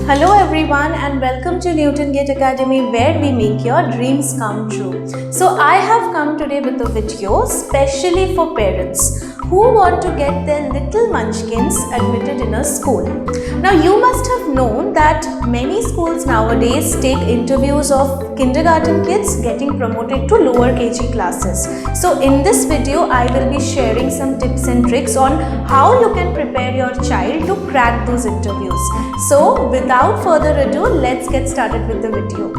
Hello everyone and welcome to Newton Gate Academy where we make your dreams come true. So I have come today with a video specially for parents who want to get their little munchkins admitted in a school. Now you must have known that many schools nowadays take interviews of kindergarten kids getting promoted to lower KG classes. So in this video I will be sharing some tips and tricks on how you can prepare your child to crack those interviews. So without further ado, let's get started with the video.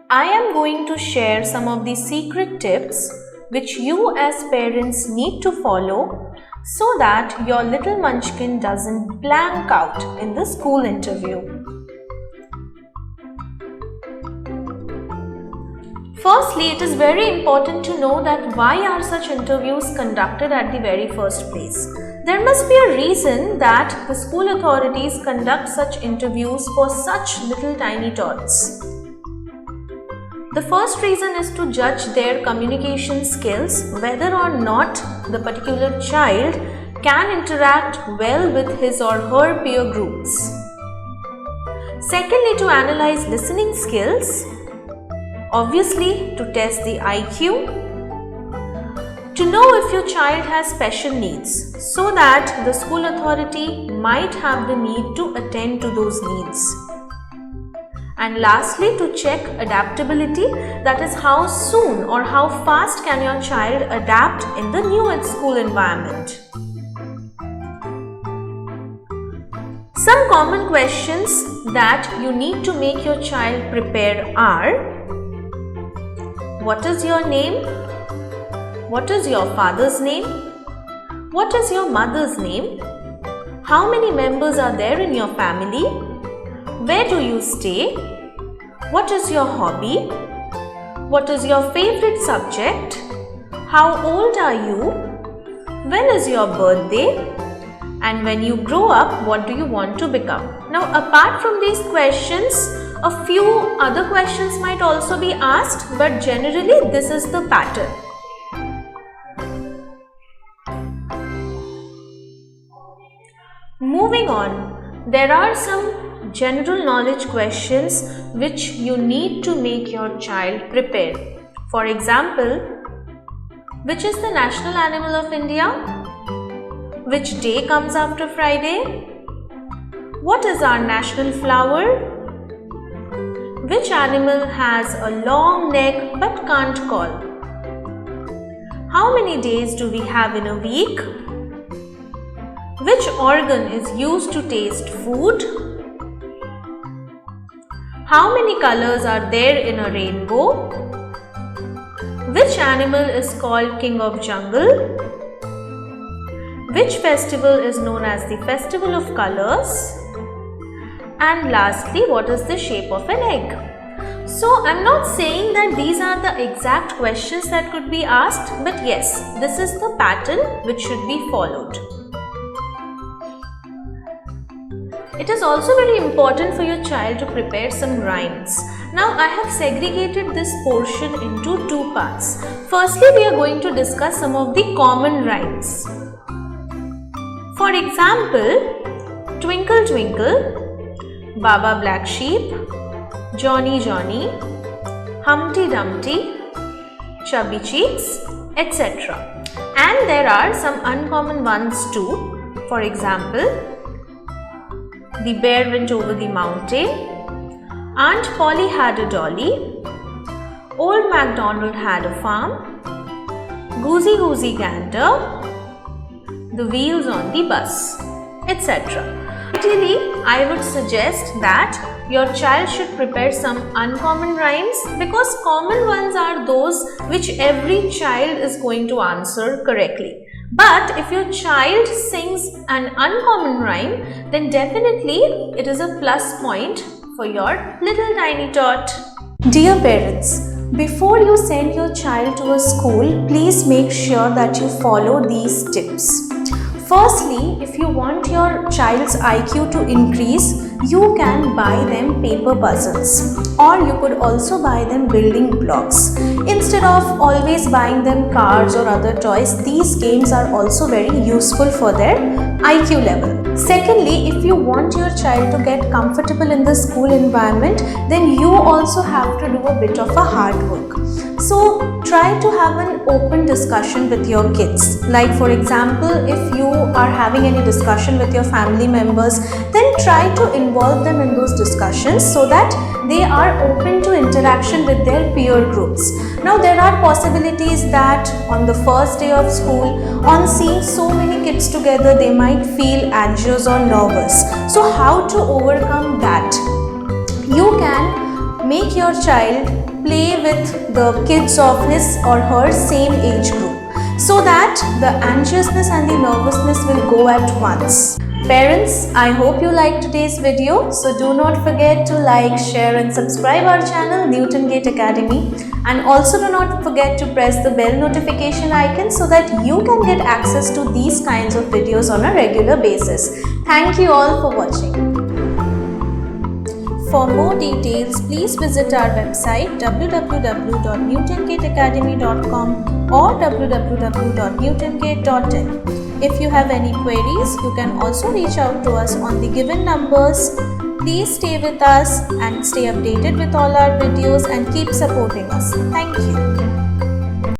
I am going to share some of the secret tips which you as parents need to follow so that your little munchkin doesn't blank out in the school interview. Firstly, it is very important to know that why are such interviews conducted at the very first place. There must be a reason that the school authorities conduct such interviews for such little tiny tots. The first reason is to judge their communication skills, whether or not the particular child can interact well with his or her peer groups. Secondly, to analyze listening skills. Obviously, to test the IQ. To know if your child has special needs, so that the school authority might have the need to attend to those needs. And lastly, to check adaptability, that is how soon or how fast can your child adapt in the new school environment. Some common questions that you need to make your child prepare are: what is your name? What is your father's name? What is your mother's name? How many members are there in your family? Where do you stay? What is your hobby? What is your favorite subject? How old are you? When is your birthday? And when you grow up, what do you want to become? Now, apart from these questions, a few other questions might also be asked, but generally this is the pattern. Moving on, there are some general knowledge questions which you need to make your child prepare. For example, which is the national animal of India? Which day comes after Friday? What is our national flower? Which animal has a long neck but can't call? How many days do we have in a week? Which organ is used to taste food? How many colors are there in a rainbow? Which animal is called King of Jungle? Which festival is known as the Festival of Colors? And lastly, what is the shape of an egg? So, I'm not saying that these are the exact questions that could be asked, but yes, this is the pattern which should be followed. It is also very important for your child to prepare some rhymes. Now, I have segregated this portion into two parts. Firstly, we are going to discuss some of the common rhymes. For example, Twinkle Twinkle, Baba Black Sheep, Johnny Johnny, Humpty Dumpty, Chubby Cheeks, etc. And there are some uncommon ones too. For example, the bear went over the mountain, Aunt Polly had a dolly, Old MacDonald had a farm, Goosey Goosey Gander, the wheels on the bus, etc. Ideally, I would suggest that your child should prepare some uncommon rhymes because common ones are those which every child is going to answer correctly. But if your child sings an uncommon rhyme, then definitely it is a plus point for your little tiny tot. Dear parents, before you send your child to a school, please make sure that you follow these tips. Firstly, if you want your child's IQ to increase, you can buy them paper puzzles, or you could also buy them building blocks. Instead of always buying them cards or other toys, these games are also very useful for their IQ level. Secondly, if you want your child to get comfortable in the school environment, then you also have to do a bit of a hard work. So try to have an open discussion with your kids. Like for example, if you are having any discussion with your family members, then try to involve them in those discussions so that they are open to interaction with their peer groups. Now there are possibilities that on the first day of school, on seeing so many kids together, they might feel anxious or nervous. So how to overcome that? You can make your child play with the kids of his or her same age group, so that the anxiousness and the nervousness will go at once. Parents, I hope you liked today's video. So do not forget to like, share and subscribe our channel Newton Gate Academy, and also do not forget to press the bell notification icon so that you can get access to these kinds of videos on a regular basis. Thank you all for watching. For more details, please visit our website www.newtongateacademy.com or www.newtongate.in. If you have any queries, you can also reach out to us on the given numbers. Please stay with us and stay updated with all our videos and keep supporting us. Thank you.